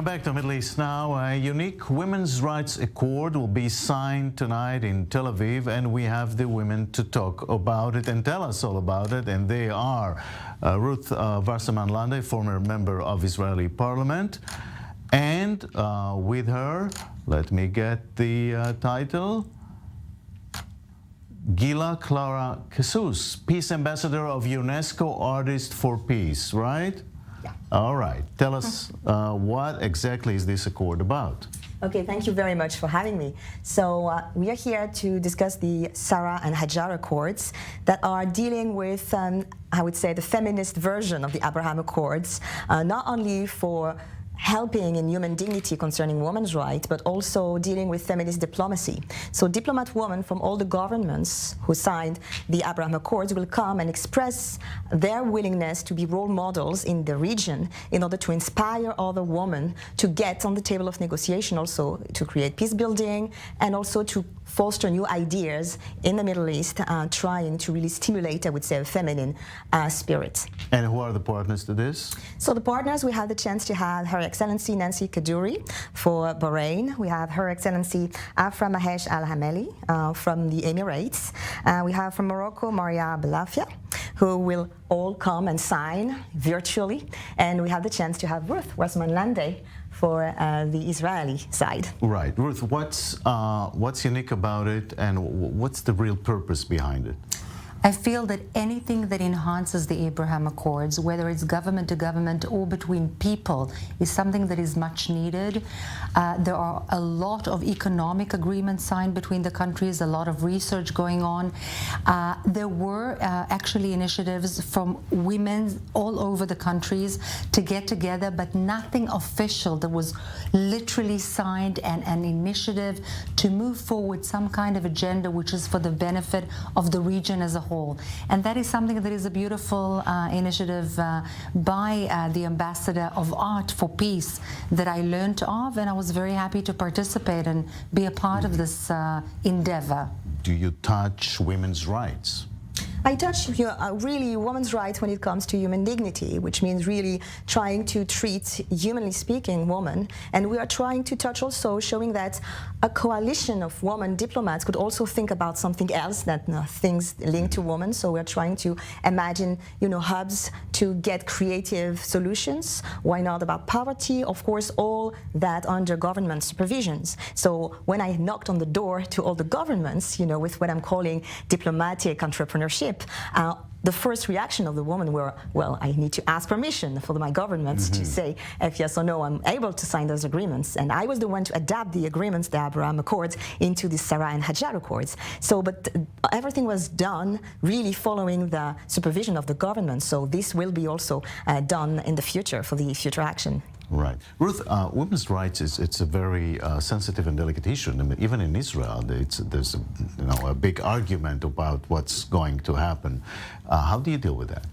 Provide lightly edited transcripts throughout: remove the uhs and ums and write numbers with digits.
Back to Middle East now. A unique women's rights accord will be signed tonight in Tel Aviv, and we have the women to talk about it and tell us all about it. And they are Ruth Wasserman Lande, former member of Israeli Parliament, and with her, let me get the title, Gila Clara Jesus, Peace Ambassador of UNESCO, Artist for Peace, right? Yeah. All right. Tell us what exactly is this accord about? Okay, thank you very much for having me. So we are here to discuss the Sarah and Hajar Accords that are dealing with, I would say, the feminist version of the Abraham Accords, not only for helping in human dignity concerning women's rights, but also dealing with feminist diplomacy. So diplomat women from all the governments who signed the Abraham Accords will come and express their willingness to be role models in the region in order to inspire other women to get on the table of negotiation, also to create peace building and also to foster new ideas in the Middle East, trying to really stimulate, I would say, a feminine spirit. And who are the partners to this? So the partners, we have the chance to have Her Excellency Nancy Kaduri for Bahrain. We have Her Excellency Afra Mahesh Al Hameli from the Emirates. We have from Morocco Maria Belafia, who will all come and sign virtually. And we have the chance to have Ruth Wasserman Lande for the Israeli side. Right. Ruth, what's unique about it, and what's the real purpose behind it? I feel that anything that enhances the Abraham Accords, whether it's government to government or between people, is something that is much needed. There are a lot of economic agreements signed between the countries, a lot of research going on. There were actually initiatives from women all over the countries to get together, but nothing official that was literally signed, and an initiative to move forward some kind of agenda which is for the benefit of the region as a whole. And that is something that is a beautiful initiative by the Ambassador of Art for Peace that I learned of, and I was very happy to participate and be a part of this endeavor. Do you touch women's rights? I touch really women's rights when it comes to human dignity, which means really trying to treat, humanly speaking, women. And we are trying to touch also showing that a coalition of women diplomats could also think about something else than things linked to women. So we're trying to imagine, hubs to get creative solutions. Why not about poverty? Of course, all that under government supervisions. So when I knocked on the door to all the governments, with what I'm calling diplomatic entrepreneurship, the first reaction of the women were, well, I need to ask permission for my governments to say if yes or no I'm able to sign those agreements. And I was the one to adapt the agreements, the Abraham Accords, into the Sarah and Hajar Accords. So, but everything was done really following the supervision of the government. So this will be also done in the future for the future action. Right. Ruth, women's rights it's a very sensitive and delicate issue. I mean, even in Israel, there's a big argument about what's going to happen. How do you deal with that?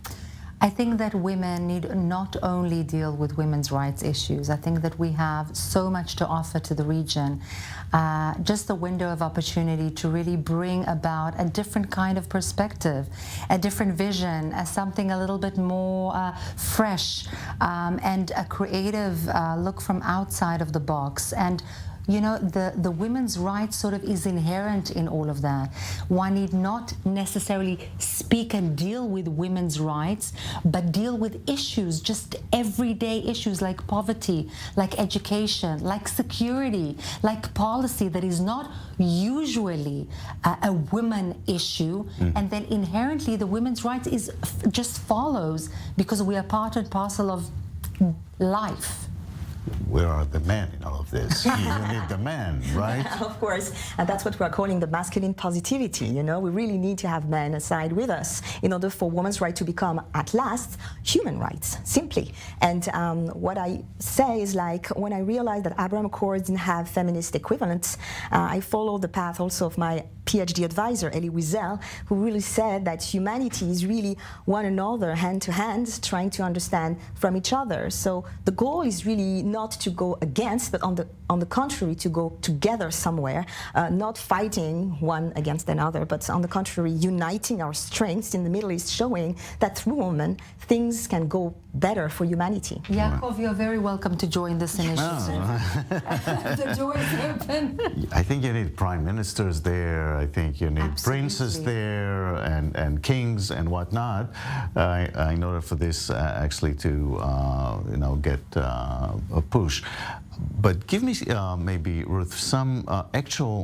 I think that women need not only deal with women's rights issues. I think that we have so much to offer to the region. Just a window of opportunity to really bring about a different kind of perspective, a different vision, something a little bit more fresh, and a creative look from outside of the box. And the women's rights sort of is inherent in all of that. One need not necessarily speak and deal with women's rights, but deal with issues, just everyday issues like poverty, like education, like security, like policy that is not usually a women issue. And then inherently the women's rights is just follows because we are part and parcel of life. Where are the men in all of this? You need the men, right? Of course, and that's what we're calling the masculine positivity. We really need to have men aside with us in order for women's rights to become, at last, human rights, simply. And what I say is, like, when I realized that Abraham Accords didn't have feminist equivalents, I followed the path also of my PhD advisor, Elie Wiesel, who really said that humanity is really one another, hand to hand, trying to understand from each other. So the goal is really not to go against, but on the contrary, to go together somewhere, not fighting one against another, but on the contrary, uniting our strengths in the Middle East, showing that through women, things can go better for humanity. Yaakov, you're very welcome to join this initiative. The door is open. I think you need prime ministers there. I think you need princes there and kings and whatnot in order for this actually to get a push. But give me maybe, Ruth, some actual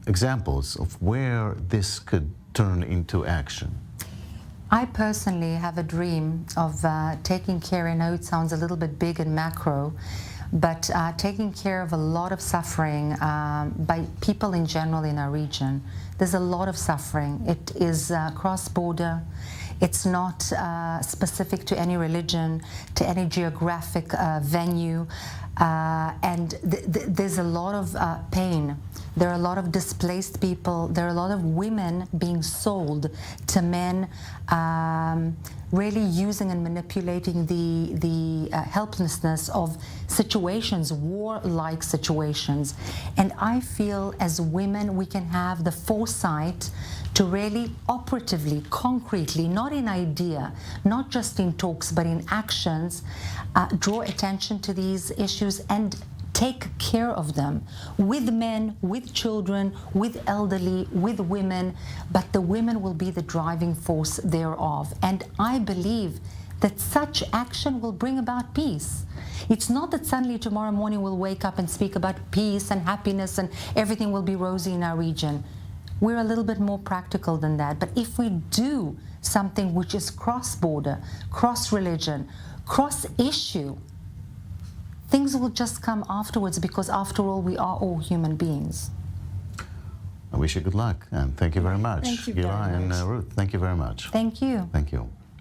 examples of where this could turn into action. I personally have a dream of taking care, I know it sounds a little bit big and macro, but taking care of a lot of suffering by people in general in our region. There's a lot of suffering. It is cross-border. It's not specific to any religion, to any geographic venue, and there's a lot of pain. There are a lot of displaced people. There are a lot of women being sold to men, really using and manipulating the helplessness of situations, war-like situations. And I feel as women we can have the foresight to really operatively, concretely, not in idea, not just in talks, but in actions, draw attention to these issues and take care of them with men, with children, with elderly, with women, but the women will be the driving force thereof. And I believe that such action will bring about peace. It's not that suddenly tomorrow morning we'll wake up and speak about peace and happiness and everything will be rosy in our region. We're a little bit more practical than that. But if we do something which is cross-border, cross-religion, cross-issue, things will just come afterwards, because after all, we are all human beings. I wish you good luck, and thank you very much. Thank you Gila very much. and Ruth, thank you very much. Thank you. Thank you.